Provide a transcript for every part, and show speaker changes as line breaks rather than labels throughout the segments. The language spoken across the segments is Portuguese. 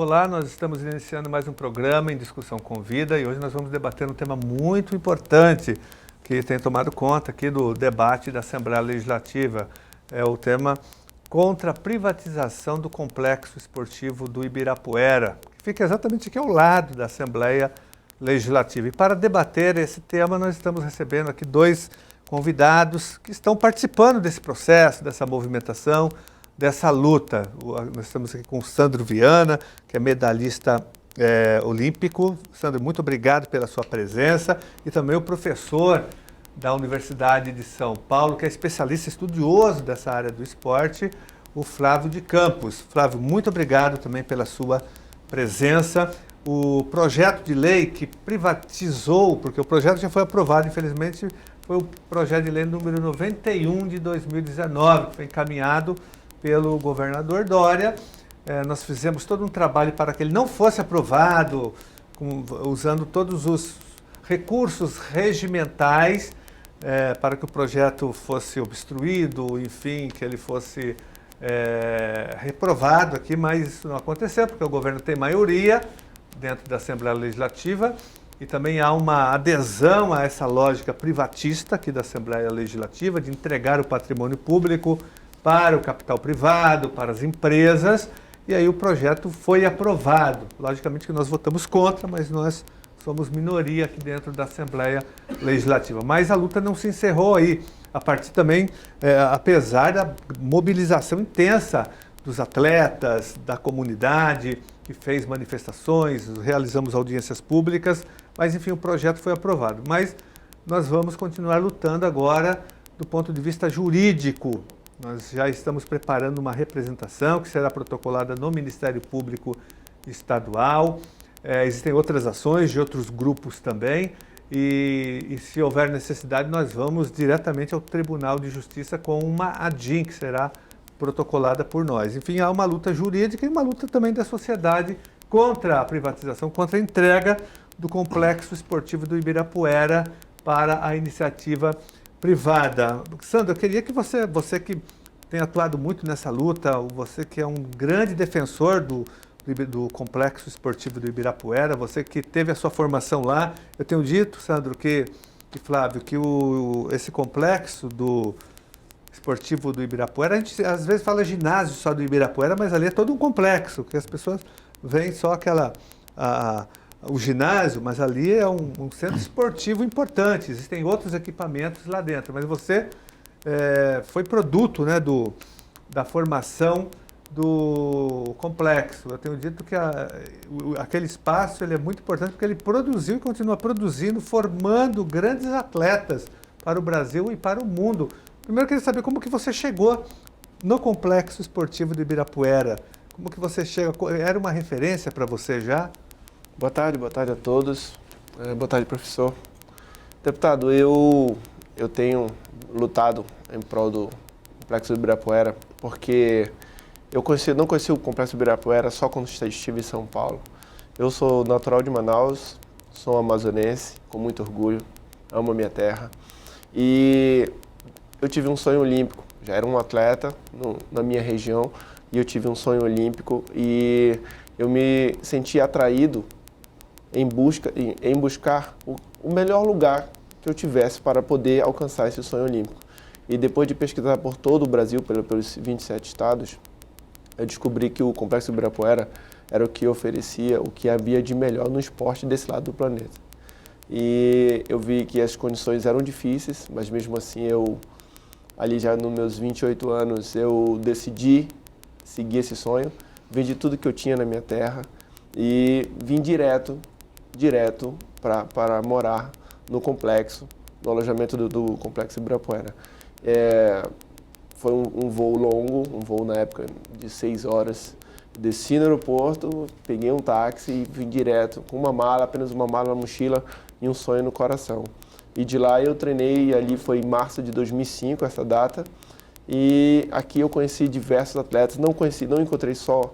Olá, nós estamos iniciando mais um programa em Discussão com Vida e hoje nós vamos debater um tema muito importante que tem tomado conta aqui do debate da Assembleia Legislativa. É o tema contra a privatização do Complexo Esportivo do Ibirapuera, que fica exatamente aqui ao lado da Assembleia Legislativa. E para debater esse tema, nós estamos recebendo aqui dois convidados que estão participando desse processo, dessa movimentação, dessa luta. Nós estamos aqui com o Sandro Viana, que é medalhista olímpico. Sandro, muito obrigado pela sua presença. E também o professor da Universidade de São Paulo, que é especialista estudioso dessa área do esporte, o Flávio de Campos. Flávio, muito obrigado também pela sua presença. O projeto de lei que privatizou, porque o projeto já foi aprovado, infelizmente, foi o projeto de lei número 91 de 2019, que foi encaminhado pelo governador Dória. Nós fizemos todo um trabalho para que ele não fosse aprovado, usando todos os recursos regimentais para que o projeto fosse obstruído, enfim, que ele fosse reprovado aqui, mas isso não aconteceu, porque o governo tem maioria dentro da Assembleia Legislativa e também há uma adesão a essa lógica privatista aqui da Assembleia Legislativa, de entregar o patrimônio público para o capital privado, para as empresas, e aí o projeto foi aprovado. Logicamente que nós votamos contra, mas nós somos minoria aqui dentro da Assembleia Legislativa. Mas a luta não se encerrou aí, a partir também, apesar da mobilização intensa dos atletas, da comunidade, que fez manifestações, realizamos audiências públicas, mas enfim, o projeto foi aprovado. Mas nós vamos continuar lutando agora do ponto de vista jurídico. Nós já estamos preparando uma representação que será protocolada no Ministério Público Estadual. Existem outras ações de outros grupos também e se houver necessidade nós vamos diretamente ao Tribunal de Justiça com uma ADIM que será protocolada por nós. Enfim, há uma luta jurídica e uma luta também da sociedade contra a privatização, contra a entrega do Complexo Esportivo do Ibirapuera para a iniciativa privada. Sandro, eu queria que você que tem atuado muito nessa luta, você que é um grande defensor do Complexo Esportivo do Ibirapuera, você que teve a sua formação lá, eu tenho dito, Sandro, Flávio, que esse complexo do esportivo do Ibirapuera, a gente às vezes fala ginásio só do Ibirapuera, mas ali é todo um complexo, que as pessoas veem só o ginásio, mas ali é um centro esportivo importante, existem outros equipamentos lá dentro, mas você foi produto, né, da formação do complexo. Eu tenho dito que aquele espaço ele é muito importante porque ele produziu e continua produzindo, formando grandes atletas para o Brasil e para o mundo. Primeiro eu queria saber como que você chegou no Complexo Esportivo do Ibirapuera. Como que você chega? Era uma referência para você já?
Boa tarde a todos. Boa tarde, professor. Deputado, eu tenho lutado em prol do Complexo do Ibirapuera porque não conheci o Complexo do Ibirapuera só quando estive em São Paulo. Eu sou natural de Manaus, sou amazonense, com muito orgulho, amo a minha terra. E eu tive um sonho olímpico, já era um atleta na minha região e eu tive um sonho olímpico e eu me senti atraído em buscar o melhor lugar que eu tivesse para poder alcançar esse sonho olímpico. E depois de pesquisar por todo o Brasil, pelos 27 estados, eu descobri que o Complexo do Ibirapuera era o que oferecia, o que havia de melhor no esporte desse lado do planeta. E eu vi que as condições eram difíceis, mas mesmo assim ali já nos meus 28 anos, eu decidi seguir esse sonho, vendi tudo que eu tinha na minha terra e vim direto para morar no complexo, no alojamento do Complexo Ibirapuera. Foi um voo longo, um voo na época de 6 horas. Desci no aeroporto, peguei um táxi e vim direto com uma mala, apenas uma mala, uma mochila e um sonho no coração. E de lá eu treinei, e ali foi em março de 2005, essa data. E aqui eu conheci diversos atletas, não encontrei só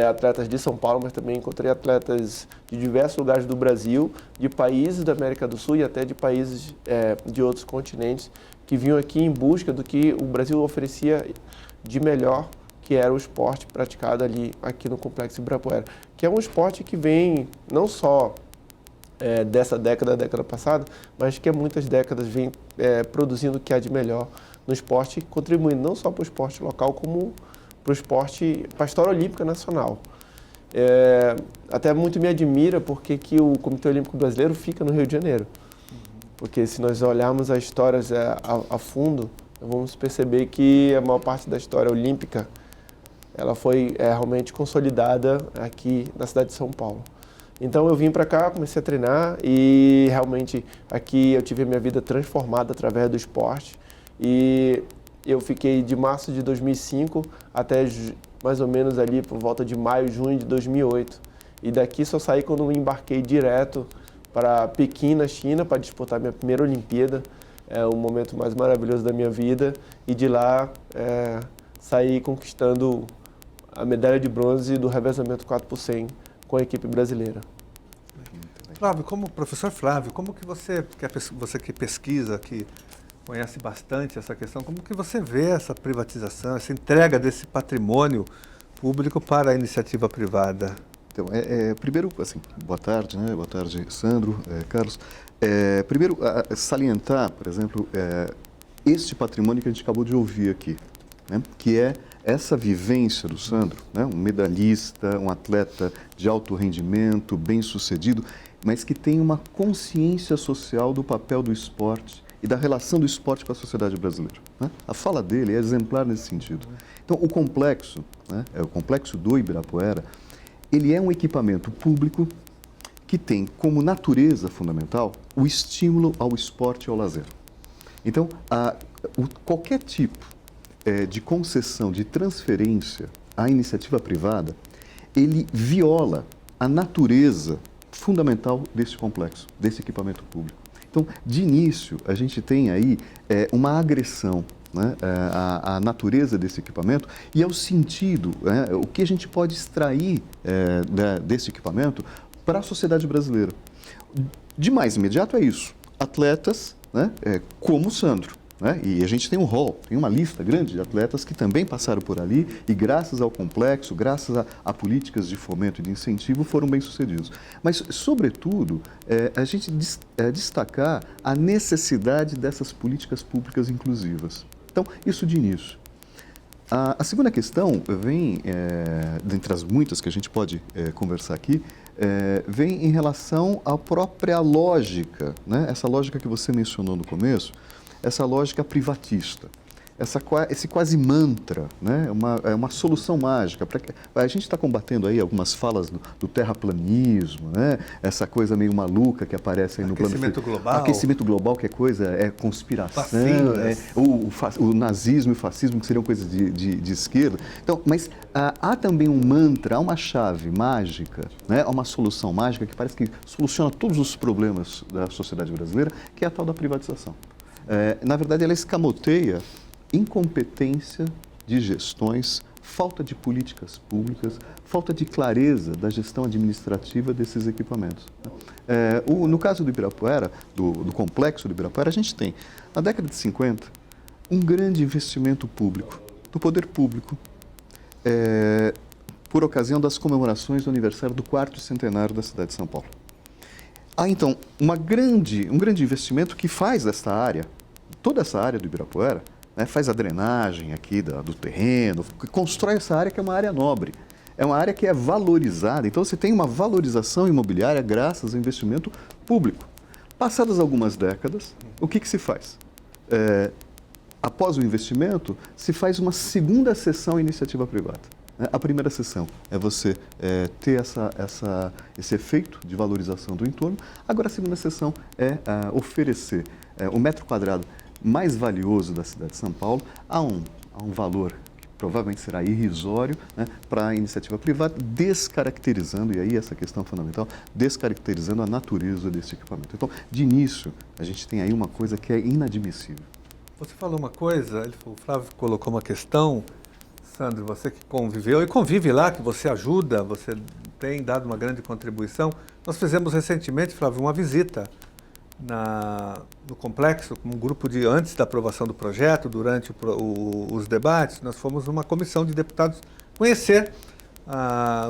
atletas de São Paulo, mas também encontrei atletas de diversos lugares do Brasil, de países da América do Sul e até de países de outros continentes, que vinham aqui em busca do que o Brasil oferecia de melhor, que era o esporte praticado ali aqui no Complexo Ibirapuera, que é um esporte que vem não só dessa década, da década passada, mas que há muitas décadas vem produzindo o que há de melhor no esporte, contribuindo não só para o esporte local, como para o esporte, para a história olímpica nacional. Até muito me admira porque que o Comitê Olímpico Brasileiro fica no Rio de Janeiro. Porque se nós olharmos as histórias a fundo, vamos perceber que a maior parte da história olímpica ela foi realmente consolidada aqui na cidade de São Paulo. Então eu vim para cá, comecei a treinar e realmente aqui eu tive a minha vida transformada através do esporte. E eu fiquei de março de 2005 até mais ou menos ali por volta de maio, junho de 2008. E daqui só saí quando me embarquei direto para Pequim, na China, para disputar minha primeira Olimpíada. É o momento mais maravilhoso da minha vida. E de lá saí conquistando a medalha de bronze do revezamento 4x100 com a equipe brasileira.
Flávio, professor Flávio, como que você que pesquisa, que conhece bastante essa questão, como que você vê essa privatização, essa entrega desse patrimônio público para a iniciativa privada?
Então, primeiro, assim, boa tarde, né? Boa tarde, Sandro, Carlos. Primeiro, salientar, por exemplo, este patrimônio que a gente acabou de ouvir aqui, né? Que é essa vivência do Sandro, né? Um medalhista, um atleta de alto rendimento, bem-sucedido, mas que tem uma consciência social do papel do esporte e da relação do esporte com a sociedade brasileira, né? A fala dele é exemplar nesse sentido. Então, o complexo, né? O complexo do Ibirapuera, ele é um equipamento público que tem como natureza fundamental o estímulo ao esporte e ao lazer. Então, qualquer tipo de concessão, de transferência à iniciativa privada, ele viola a natureza fundamental desse complexo, desse equipamento público. Então, de início, a gente tem aí uma agressão, né, à natureza desse equipamento e ao sentido, o que a gente pode extrair desse equipamento para a sociedade brasileira. De mais imediato é isso, atletas, né, como o Sandro. Né? E a gente tem um rol, tem uma lista grande de atletas que também passaram por ali e graças ao complexo, graças a políticas de fomento e de incentivo foram bem-sucedidos. Mas, sobretudo, a gente destacar a necessidade dessas políticas públicas inclusivas. Então, isso de início. A segunda questão vem, dentre as muitas que a gente pode conversar aqui, vem em relação à própria lógica, né? Essa lógica que você mencionou no começo, essa lógica privatista, esse quase mantra, né? É uma solução mágica. A gente está combatendo aí algumas falas do terraplanismo, né? Essa coisa meio maluca que aparece aí no plano...
Aquecimento global.
Aquecimento global, que é coisa, conspiração, o nazismo e o fascismo, que seriam coisas de esquerda. Então, mas há também um mantra, há uma chave mágica, né? Há uma solução mágica que parece que soluciona todos os problemas da sociedade brasileira, que é a tal da privatização. Na verdade, ela escamoteia incompetência de gestões, falta de políticas públicas, falta de clareza da gestão administrativa desses equipamentos. No caso do Ibirapuera, do complexo do Ibirapuera, a gente tem, na década de 50, um grande investimento público, do poder público, por ocasião das comemorações do aniversário do 4º centenário da cidade de São Paulo. Há, então, um grande investimento que faz dessa área, toda essa área do Ibirapuera, né, faz a drenagem aqui do terreno, constrói essa área que é uma área nobre. É uma área que é valorizada. Então, você tem uma valorização imobiliária graças ao investimento público. Passadas algumas décadas, o que se faz? Após o investimento, se faz uma segunda sessão iniciativa privada. A primeira sessão é você ter esse efeito de valorização do entorno. Agora, a segunda sessão é oferecer o metro quadrado mais valioso da cidade de São Paulo a um valor que provavelmente será irrisório, né, para a iniciativa privada, descaracterizando, e aí essa questão fundamental, descaracterizando a natureza desse equipamento. Então, de início, a gente tem aí uma coisa que é inadmissível.
Você falou uma coisa, o Flávio colocou uma questão, Sandro, você que conviveu e convive lá, que você ajuda, você tem dado uma grande contribuição. Nós fizemos recentemente, Flávio, uma visita no complexo, como um grupo antes da aprovação do projeto, durante os debates, nós fomos numa comissão de deputados conhecer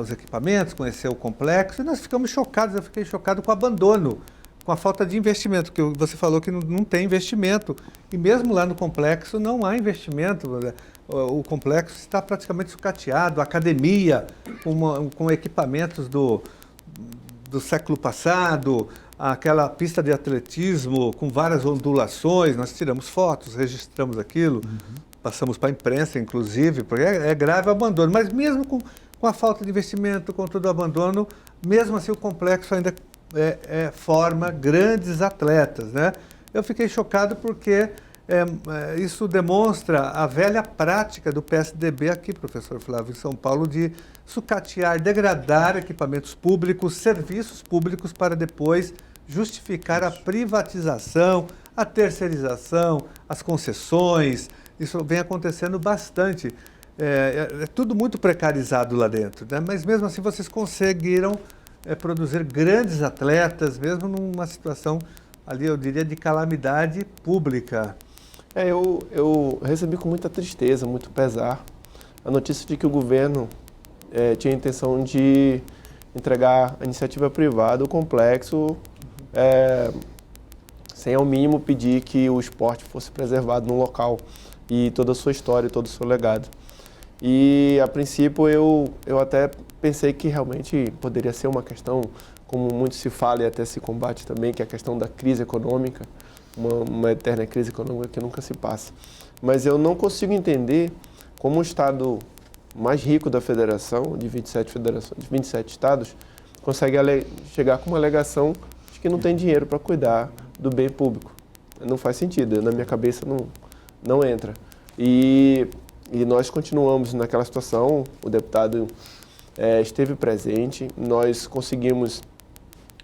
os equipamentos, conhecer o complexo, e nós ficamos chocados, eu fiquei chocado com o abandono, com a falta de investimento, que você falou que não tem investimento, e mesmo lá no complexo não há investimento, o complexo está praticamente sucateado, a academia com equipamentos do século passado, aquela pista de atletismo com várias ondulações, nós tiramos fotos, registramos aquilo, passamos para a imprensa, inclusive, porque é grave o abandono. Mas mesmo com a falta de investimento, com todo o abandono, mesmo assim o complexo ainda forma grandes atletas, né? Eu fiquei chocado porque isso demonstra a velha prática do PSDB aqui, professor Flávio, em São Paulo, de sucatear, degradar equipamentos públicos, serviços públicos, para depois justificar a privatização, a terceirização, as concessões. Isso vem acontecendo bastante. É tudo muito precarizado lá dentro, né? Mas mesmo assim vocês conseguiram produzir grandes atletas, mesmo numa situação ali, eu diria, de calamidade pública.
Eu recebi com muita tristeza, muito pesar, a notícia de que o governo tinha a intenção de entregar a iniciativa privada, o complexo, sem ao mínimo pedir que o esporte fosse preservado no local e toda a sua história, todo o seu legado. E, a princípio, eu até pensei que realmente poderia ser uma questão, como muito se fala e até se combate também, que é a questão da crise econômica, uma eterna crise econômica que nunca se passa. Mas eu não consigo entender como o estado mais rico da federação, de 27 federações, de 27 estados, consegue chegar com uma alegação de que não tem dinheiro para cuidar do bem público. Não faz sentido, na minha cabeça não entra. E nós continuamos naquela situação, o deputado esteve presente, nós conseguimos,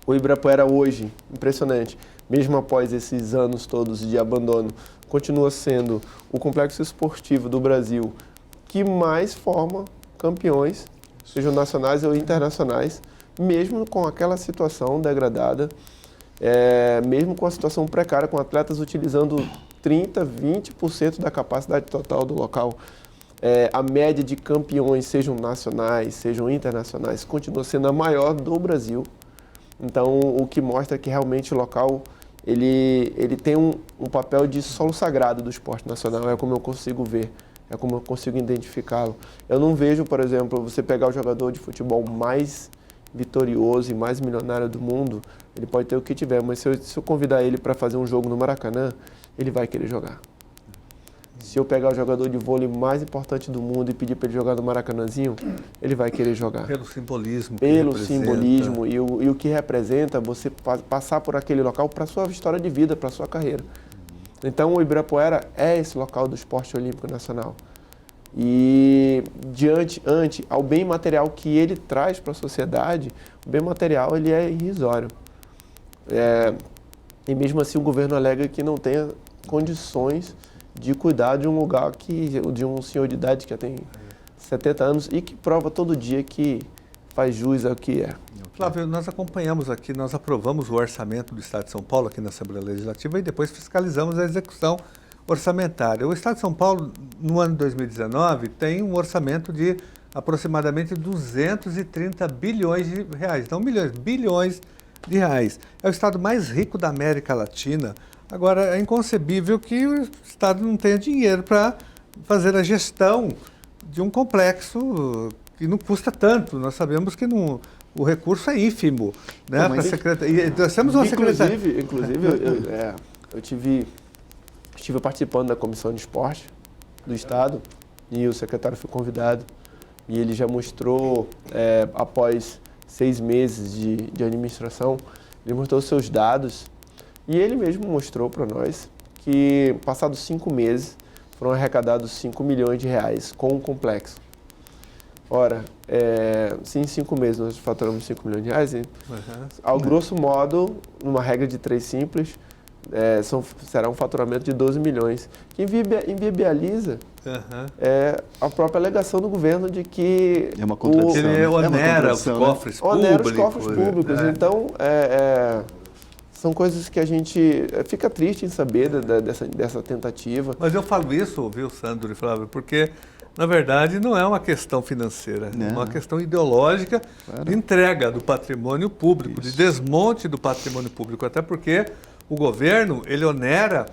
o Ibirapuera hoje, impressionante, mesmo após esses anos todos de abandono, continua sendo o complexo esportivo do Brasil que mais forma campeões, sejam nacionais ou internacionais, mesmo com aquela situação degradada, mesmo com a situação precária, com atletas utilizando 30%, 20% da capacidade total do local. A média de campeões, sejam nacionais, sejam internacionais, continua sendo a maior do Brasil. Então, o que mostra que realmente o local ele tem um papel de solo sagrado do esporte nacional, é como eu consigo ver, é como eu consigo identificá-lo. Eu não vejo, por exemplo, você pegar o jogador de futebol mais vitorioso e mais milionário do mundo, ele pode ter o que tiver, mas se eu convidar ele para fazer um jogo no Maracanã, ele vai querer jogar. Se eu pegar o jogador de vôlei mais importante do mundo e pedir para ele jogar no Maracanãzinho, ele vai querer jogar.
Pelo simbolismo.
Pelo simbolismo e o que representa você passar por aquele local para a sua história de vida, para a sua carreira. Então, o Ibirapuera é esse local do esporte olímpico nacional. E ante ao bem material que ele traz para a sociedade, o bem material ele é irrisório. E mesmo assim o governo alega que não tem condições de cuidar de um lugar de um senhor de idade que já tem 70 anos e que prova todo dia que faz jus ao que é.
Flávio, nós acompanhamos aqui, nós aprovamos o orçamento do Estado de São Paulo aqui na Assembleia Legislativa e depois fiscalizamos a execução orçamentária. O Estado de São Paulo, no ano de 2019, tem um orçamento de aproximadamente 230 bilhões de reais. Não milhões, bilhões de reais. É o estado mais rico da América Latina. Agora, é inconcebível que o Estado não tenha dinheiro para fazer a gestão de um complexo que não custa tanto. Nós sabemos que o recurso é ínfimo, né? Nós temos uma secretaria.
Inclusive, eu estive participando da Comissão de Esporte do Estado e o secretário foi convidado e ele já mostrou, após 6 meses de administração, ele mostrou seus dados e ele mesmo mostrou para nós que, passados 5 meses, foram arrecadados 5 milhões de reais com o complexo. Ora, se em 5 meses nós faturamos 5 milhões de reais, ao grosso modo, numa regra de 3 simples, será um faturamento de 12 milhões, que inviabiliza a própria alegação do governo de que
é uma contradição,
ele onera os cofres públicos.
Onera os cofres públicos. Então, São coisas que a gente fica triste em saber dessa tentativa.
Mas eu falo isso, viu, Sandro e Flávio, porque, na verdade, não é uma questão financeira, é uma questão ideológica de entrega do patrimônio público, de desmonte do patrimônio público, até porque o governo, ele onera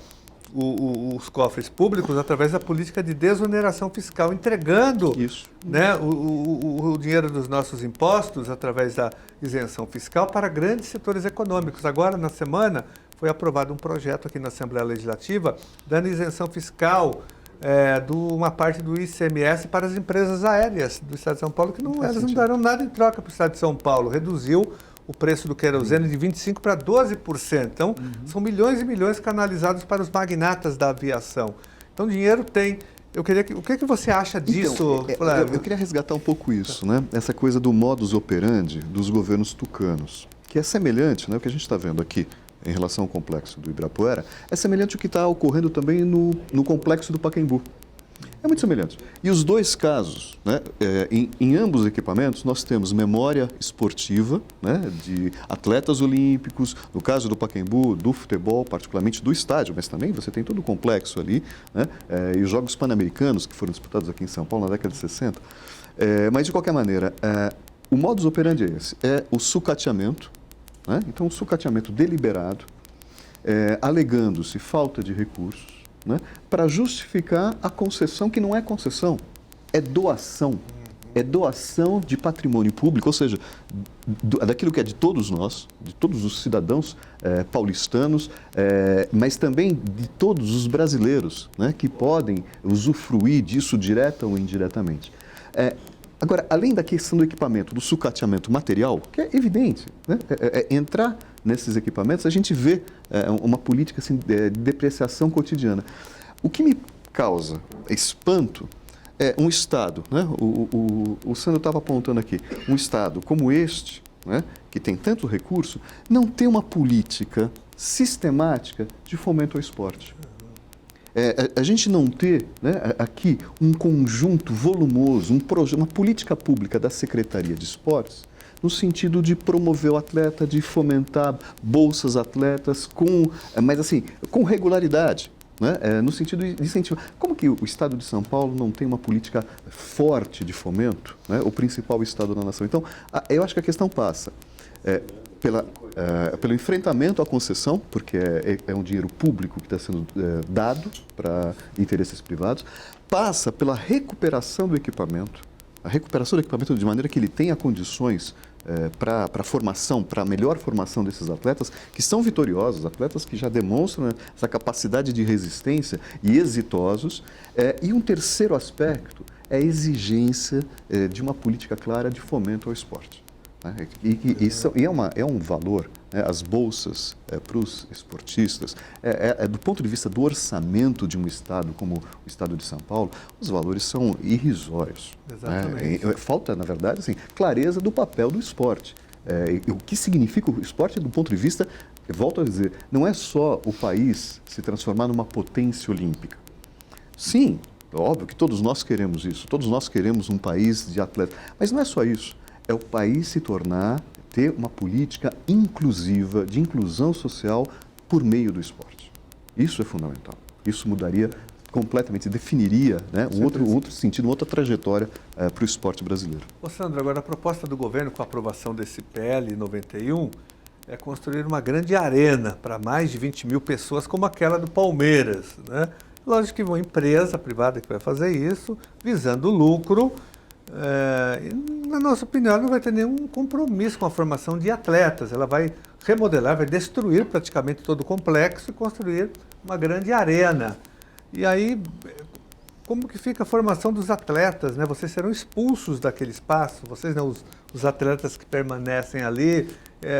os cofres públicos através da política de desoneração fiscal, entregando né, o dinheiro dos nossos impostos através da isenção fiscal para grandes setores econômicos. Agora, na semana, foi aprovado um projeto aqui na Assembleia Legislativa dando isenção fiscal de uma parte do ICMS para as empresas aéreas do Estado de São Paulo, que elas não darão nada em troca para o Estado de São Paulo. Reduziu o preço do querosene de 25% para 12%. Então, são milhões e milhões canalizados para os magnatas da aviação. Então, dinheiro tem. O que você acha disso, Flávio?
Eu queria resgatar um pouco isso, né? Essa coisa do modus operandi dos governos tucanos, que é semelhante, né? O que a gente está vendo aqui em relação ao complexo do Ibirapuera, é semelhante ao que está ocorrendo também no complexo do Pacaembu. É muito semelhante. E os dois casos, né, em ambos os equipamentos, nós temos memória esportiva, né, de atletas olímpicos, no caso do Pacaembu, do futebol, particularmente do estádio, mas também você tem todo o complexo ali, né, e os Jogos Pan-Americanos, que foram disputados aqui em São Paulo na década de 60. Mas, de qualquer maneira, o modus operandi é esse, é o sucateamento, né, então o sucateamento deliberado, alegando-se falta de recursos, né, para justificar a concessão que não é concessão, é doação. É doação de patrimônio público, ou seja, daquilo que é de todos nós, de todos os cidadãos paulistanos, mas também de todos os brasileiros, né, que podem usufruir disso direta ou indiretamente. Agora, além da questão do equipamento, do sucateamento material, que é evidente, né, entrar nesses equipamentos, a gente vê uma política assim, de depreciação cotidiana. O que me causa espanto é um Estado, né, o Sandro estava apontando aqui, um Estado como este, né, que tem tanto recurso, não tem uma política sistemática de fomento ao esporte. A gente não ter, né, aqui um conjunto volumoso, uma política pública da Secretaria de Esportes, no sentido de promover o atleta, de fomentar bolsas atletas, mas assim, com regularidade, né, no sentido de incentivar. Como que o Estado de São Paulo não tem uma política forte de fomento, né, o principal Estado da nação? Então, eu acho que a questão passa pelo enfrentamento à concessão, porque é um dinheiro público que está sendo dado para interesses privados, passa pela recuperação do equipamento, a recuperação do equipamento de maneira que ele tenha condições para a formação, para a melhor formação desses atletas, que são vitoriosos, atletas que já demonstram, né, essa capacidade de resistência e exitosos. E um terceiro aspecto é a exigência de uma política clara de fomento ao esporte. É um valor, né, as bolsas para os esportistas, do ponto de vista do orçamento de um Estado como o Estado de São Paulo, os valores são irrisórios.
Exatamente.
Falta, na verdade, assim, clareza do papel do esporte. O que significa o esporte do ponto de vista, volto a dizer, não é só o país se transformar numa potência olímpica. Sim, óbvio que todos nós queremos isso, todos nós queremos um país de atletas, mas não é só isso. É o país ter uma política inclusiva, de inclusão social por meio do esporte. Isso é fundamental. Isso mudaria completamente, definiria, né, um outro sentido, uma outra trajetória para o esporte brasileiro.
Ô Sandro, agora a proposta do governo com a aprovação desse PL 91 é construir uma grande arena para mais de 20 mil pessoas, como aquela do Palmeiras, né? Lógico que uma empresa privada que vai fazer isso, visando o lucro. Na nossa opinião, não vai ter nenhum compromisso com a formação de atletas. Ela vai remodelar, vai destruir praticamente todo o complexo e construir uma grande arena. E aí, como que fica a formação dos atletas, né? Vocês serão expulsos daquele espaço, vocês não, os atletas que permanecem ali.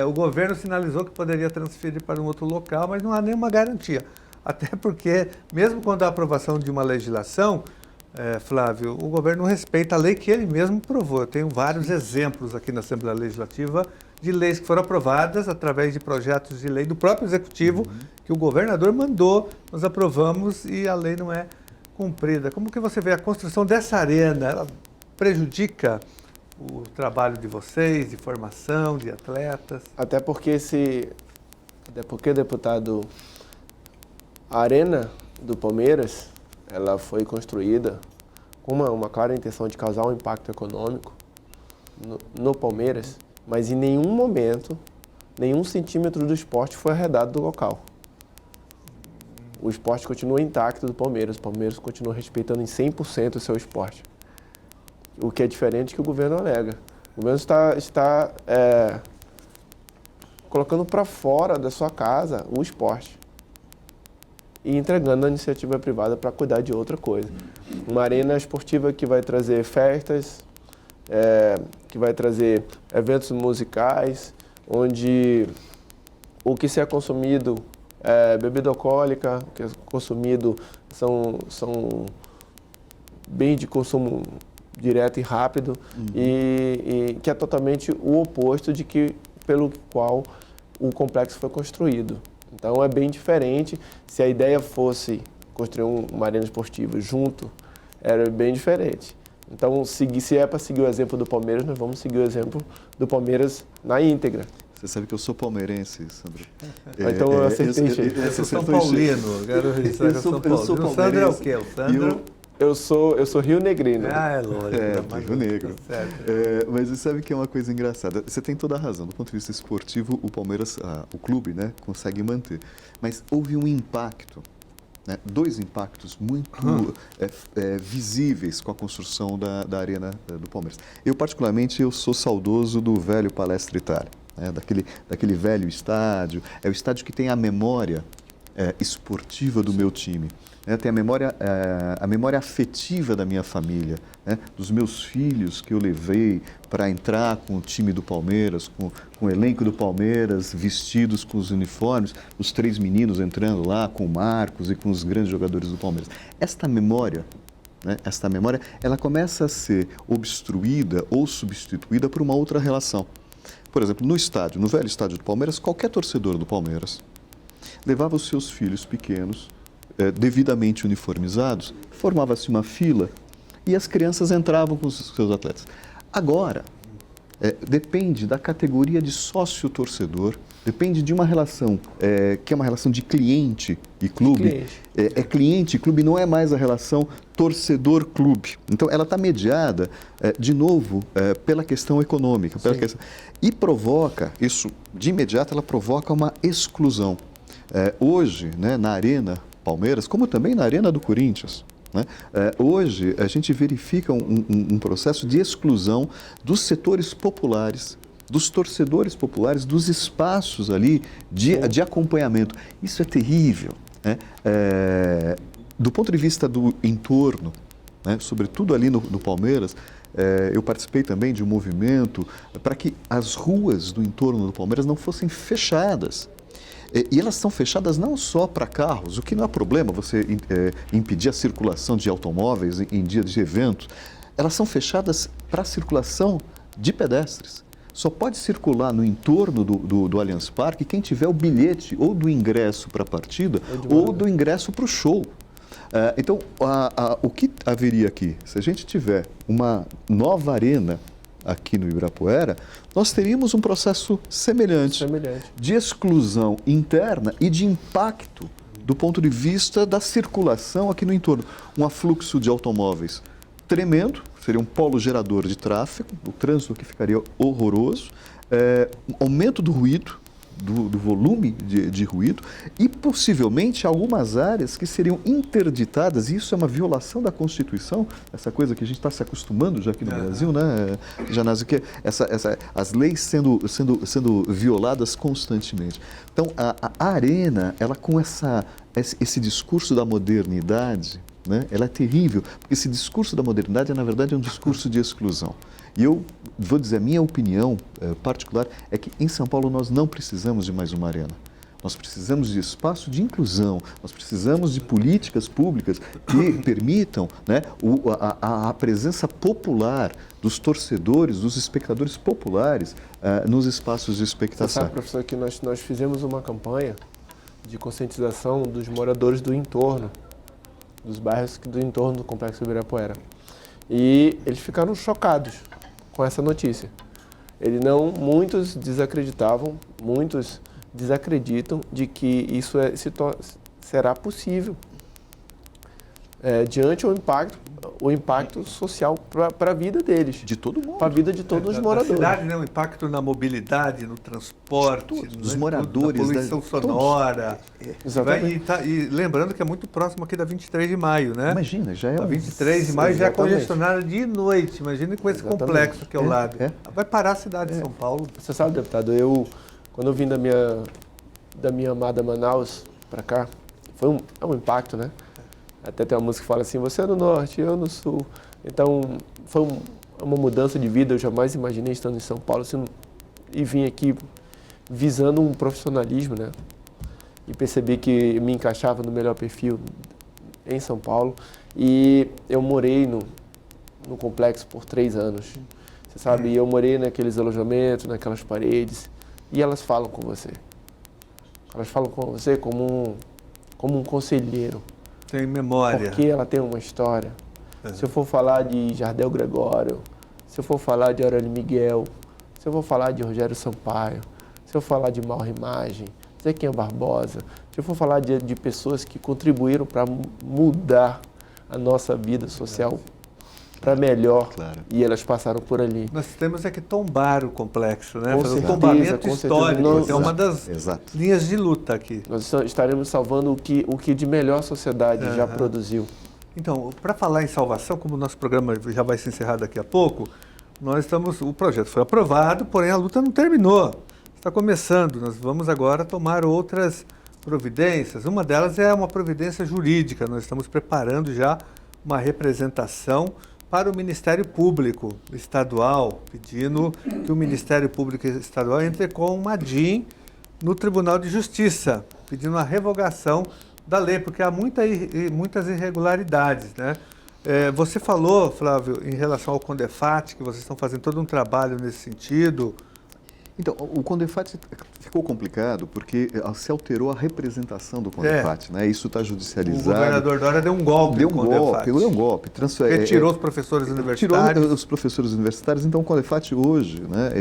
O governo sinalizou que poderia transferir para um outro local, mas não há nenhuma garantia. Até porque, mesmo quando há aprovação de uma legislação, Flávio, o governo respeita a lei que ele mesmo aprovou. Eu tenho vários exemplos aqui na Assembleia Legislativa de leis que foram aprovadas através de projetos de lei do próprio Executivo, que o governador mandou, nós aprovamos e a lei não é cumprida. Como que você vê a construção dessa arena? Ela prejudica o trabalho de vocês, de formação, de atletas?
Até porque Até porque, deputado, a Arena do Palmeiras, ela foi construída com uma clara intenção de causar um impacto econômico no Palmeiras, mas em nenhum momento, nenhum centímetro do esporte foi arredado do local. O esporte continua intacto do Palmeiras, o Palmeiras continua respeitando em 100% o seu esporte. O que é diferente que o governo alega. O governo está colocando para fora da sua casa o esporte e entregando a iniciativa privada para cuidar de outra coisa. Uma arena esportiva que vai trazer festas, que vai trazer eventos musicais, onde o que se é consumido é bebida alcoólica, o que é consumido são bens de consumo direto e rápido, e que é totalmente o oposto pelo qual o complexo foi construído. Então é bem diferente. Se a ideia fosse construir uma arena esportiva junto, era bem diferente. Então, se é para seguir o exemplo do Palmeiras, nós vamos seguir o exemplo do Palmeiras na íntegra.
Você sabe que eu sou palmeirense, Sandro.
Então eu acertei, chefe.
Eu sou São Paulino. Quero registrar que eu sou Paulino. O Sandro é o quê? O Sandro...
Eu sou rio-negrino.
É lógico.
Rio Negro.
Certo.
Mas você sabe que é uma coisa engraçada. Você tem toda a razão. Do ponto de vista esportivo, o Palmeiras, o clube, né, consegue manter. Mas houve um impacto, né, dois impactos muito visíveis com a construção da Arena do Palmeiras. Eu, particularmente, eu sou saudoso do velho Palestra Itália, né, daquele velho estádio. É o estádio que tem a memória esportiva do meu time. Tem a memória afetiva da minha família, né? Dos meus filhos que eu levei para entrar com o time do Palmeiras, com o elenco do Palmeiras, vestidos com os uniformes, os 3 meninos entrando lá com o Marcos e com os grandes jogadores do Palmeiras. Esta memória, ela começa a ser obstruída ou substituída por uma outra relação. Por exemplo, no velho estádio do Palmeiras, qualquer torcedor do Palmeiras levava os seus filhos pequenos, devidamente uniformizados, formava-se uma fila e as crianças entravam com os seus atletas. Agora, depende da categoria de sócio-torcedor, depende de uma relação que é uma relação de cliente e clube. Cliente e clube, não é mais a relação torcedor-clube. Então, ela está mediada, de novo, pela questão econômica. E provoca, isso de imediato, ela provoca uma exclusão. Hoje, né, na Arena Palmeiras, como também na Arena do Corinthians, né? Hoje a gente verifica um processo de exclusão dos setores populares, dos torcedores populares, dos espaços ali de acompanhamento. Isso é terrível, né? Do ponto de vista do entorno, né, sobretudo ali no Palmeiras, eu participei também de um movimento para que as ruas do entorno do Palmeiras não fossem fechadas. E elas são fechadas não só para carros, o que não é problema você impedir a circulação de automóveis em dia de eventos. Elas são fechadas para a circulação de pedestres. Só pode circular no entorno do Allianz Parque quem tiver o bilhete ou do ingresso para a partida ou do ingresso para o show. Então, o que haveria aqui? Se a gente tiver uma nova arena aqui no Ibirapuera, nós teríamos um processo semelhante de exclusão interna e de impacto do ponto de vista da circulação aqui no entorno. Um afluxo de automóveis tremendo, seria um polo gerador de tráfego, o trânsito aqui ficaria horroroso, aumento do ruído, do volume de ruído e possivelmente algumas áreas que seriam interditadas, e isso é uma violação da Constituição, essa coisa que a gente está se acostumando já aqui no Brasil, né, Janásio, que as leis sendo violadas constantemente. Então, a Arena, ela com esse discurso da modernidade, né, ela é terrível, porque esse discurso da modernidade, na verdade, é um discurso de exclusão. E eu vou dizer, a minha opinião particular é que em São Paulo nós não precisamos de mais uma arena. Nós precisamos de espaço de inclusão, nós precisamos de políticas públicas que permitam, né, a presença popular dos torcedores, dos espectadores populares nos espaços de expectação.
Você sabe, professor, que nós fizemos uma campanha de conscientização dos moradores do entorno, dos bairros do entorno do Complexo Ibirapuera. E eles ficaram chocados com essa notícia. Muitos desacreditavam, muitos desacreditam de que isso será possível diante o impacto social para a vida deles.
De todo mundo.
Para a vida de todos os moradores.
Na cidade, né? O impacto na mobilidade, no transporte,
dos moradores,
na poluição sonora.
Exatamente.
E lembrando que é muito próximo aqui da 23 de maio, né?
Imagina, já é
A 23 de maio já é
Exatamente.
congestionada de noite. Imagina com esse
Exatamente.
complexo que é o lado. Vai parar a cidade de São Paulo.
Você sabe, deputado, quando eu vim da minha amada Manaus para cá, é um impacto, né? Até tem uma música que fala assim, você é no norte, eu no sul. Então, foi uma mudança de vida, eu jamais imaginei estando em São Paulo e vim aqui visando um profissionalismo, né? E percebi que me encaixava no melhor perfil em São Paulo. E eu morei no complexo por 3 anos. Você sabe, e eu morei naqueles alojamentos, naquelas paredes, e elas falam com você. Elas falam com você como um conselheiro.
Tem memória.
Porque ela tem uma história. Se eu for falar de Jardel Gregório, se eu for falar de Aurélio Miguel, se eu for falar de Rogério Sampaio, se eu falar de Mauro Imagem, Zequinha Barbosa, se eu for falar de pessoas que contribuíram para mudar a nossa vida social para melhor,
Claro.
E elas passaram por ali.
Nós temos que tombar o complexo, né?
Com
Fazer um
certeza,
tombamento
com certeza.
histórico. É uma das
Exato.
linhas de luta aqui.
Nós estaremos salvando o que de melhor a sociedade já produziu.
Então, para falar em salvação, como o nosso programa já vai se encerrar daqui a pouco, o projeto foi aprovado, porém a luta não terminou. Está começando. Nós vamos agora tomar outras providências. Uma delas é uma providência jurídica. Nós estamos preparando já uma representação para o Ministério Público Estadual, pedindo que o Ministério Público Estadual entre com uma DIN no Tribunal de Justiça, pedindo a revogação da lei, porque há muitas irregularidades, né? Você falou, Flávio, em relação ao CONDEFAT, que vocês estão fazendo todo um trabalho nesse sentido.
Então, o CONDEFAT ficou complicado porque se alterou a representação do CONDEFAT, né? Isso está judicializado.
O governador Dória deu um golpe
Deu
no
um
CONDEFAT.
golpe.
Retirou os professores universitários.
Tirou os professores universitários. Então, o CONDEFAT hoje, né,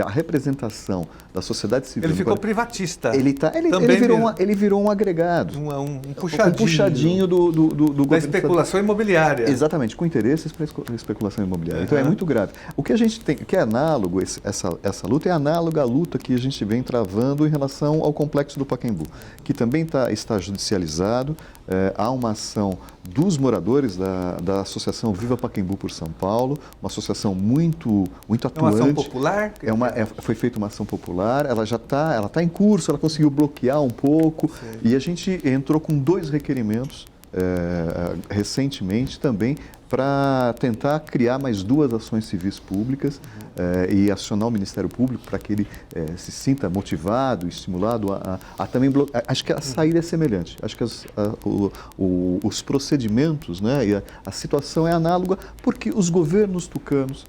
a representação da sociedade civil...
Ele ficou privatista.
Ele virou um agregado.
Um puxadinho.
Um puxadinho do
da
governo
especulação imobiliária.
Exatamente, com interesses para especulação imobiliária. Então, é muito grave. O que a gente tem, que é análogo, essa luta, é análoga à luta que a gente vem travando em relação ao complexo do Pacaembu, que também está judicializado. Há uma ação dos moradores da Associação Viva Pacaembu por São Paulo, uma associação muito atuante.
É uma ação popular?
Foi feita uma ação popular, ela está em curso, ela conseguiu bloquear um pouco. Sim. E a gente entrou com 2 requerimentos recentemente também para tentar criar mais 2 ações civis públicas e acionar o Ministério Público para que ele se sinta motivado, estimulado a também bloquear. Acho que a saída é semelhante, acho que os procedimentos, né, e a situação é análoga porque os governos tucanos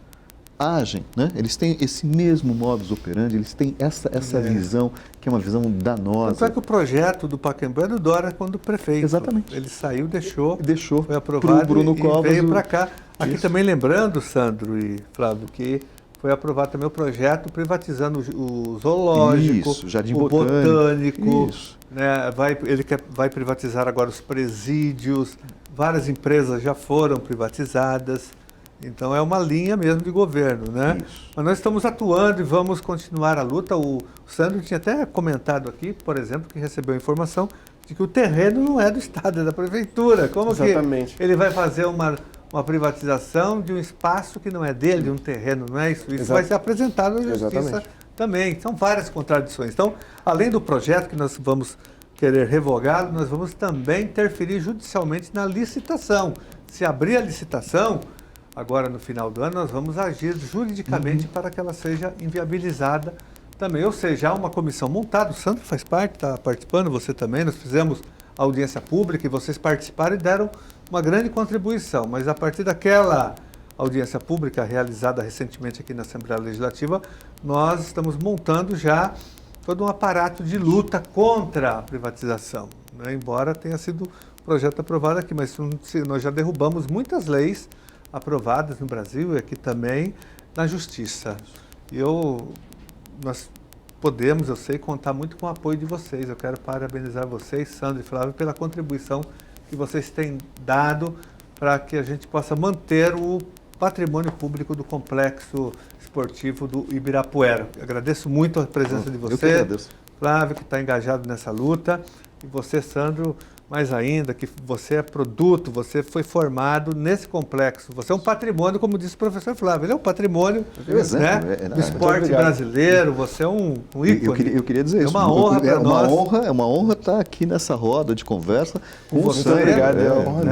agem, né? Eles têm esse mesmo modus operandi, eles têm essa visão, que é uma visão danosa.
Tanto é que o projeto do Pacaembu é do Dória quando prefeito.
Exatamente.
Ele saiu, deixou,
foi
aprovado
Bruno
e
Covas,
veio para cá. Aqui
Isso.
também lembrando, Sandro e Flávio, que foi aprovado também o projeto privatizando o zoológico,
Jardim
o botânico.
Isso.
Né? Ele vai privatizar agora os presídios, várias empresas já foram privatizadas. Então é uma linha mesmo de governo, né?
Isso.
Mas nós estamos atuando e vamos continuar a luta. O Sandro tinha até comentado aqui, por exemplo, que recebeu a informação de que o terreno não é do Estado, é da Prefeitura. Como
Exatamente.
que ele vai fazer uma privatização de um espaço que não é dele, de um terreno, não é isso? Isso vai ser apresentado na Justiça
Exatamente.
também. São várias contradições. Então, além do projeto que nós vamos querer revogá-lo, nós vamos também interferir judicialmente na licitação. Se abrir a licitação... Agora, no final do ano, nós vamos agir juridicamente para que ela seja inviabilizada também. Ou seja, há uma comissão montada, o Sandro faz parte, está participando, você também. Nós fizemos audiência pública e vocês participaram e deram uma grande contribuição. Mas a partir daquela audiência pública realizada recentemente aqui na Assembleia Legislativa, nós estamos montando já todo um aparato de luta contra a privatização, né? Embora tenha sido o projeto aprovado aqui, mas nós já derrubamos muitas leis aprovadas no Brasil e aqui também na Justiça. Nós podemos, eu sei, contar muito com o apoio de vocês. Eu quero parabenizar vocês, Sandro e Flávio, pela contribuição que vocês têm dado para que a gente possa manter o patrimônio público do Complexo Esportivo do Ibirapuera. Eu agradeço muito a presença de
Eu que
você,
agradeço.
Flávio, que está engajado nessa luta, e você, Sandro, mais ainda, que você é produto, você foi formado nesse complexo. Você é um patrimônio, como disse o professor Flávio, ele é um patrimônio do esporte brasileiro, você é um ícone.
Eu queria dizer isso.
É uma honra para nós.
É uma honra estar aqui nessa roda de conversa com
você.
você.
Obrigado,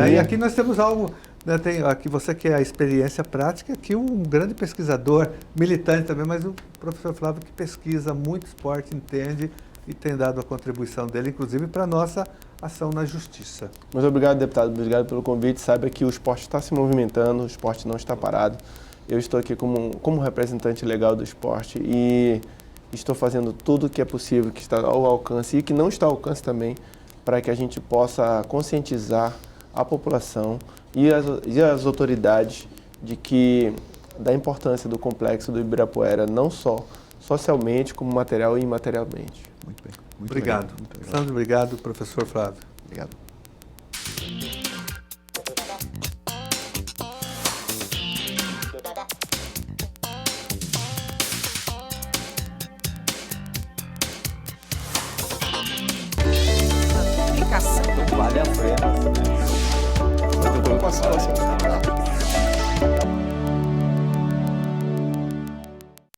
E aqui nós temos algo, né, tem, aqui você que é a experiência prática, aqui um grande pesquisador, militante também, mas o professor Flávio que pesquisa muito esporte, entende e tem dado a contribuição dele, inclusive para a nossa ação na justiça.
Muito obrigado, deputado. Obrigado pelo convite. Saiba que o esporte está se movimentando, o esporte não está parado. Eu estou aqui como representante legal do esporte e estou fazendo tudo o que é possível, que está ao alcance e que não está ao alcance também, para que a gente possa conscientizar a população e as autoridades da importância do complexo do Ibirapuera, não só socialmente, como material e imaterialmente.
Muito bem. Muito
Obrigado.
legal, muito legal.
Sandro, obrigado, professor Flávio.
Obrigado.
Vale a pena.
Eu estou passando.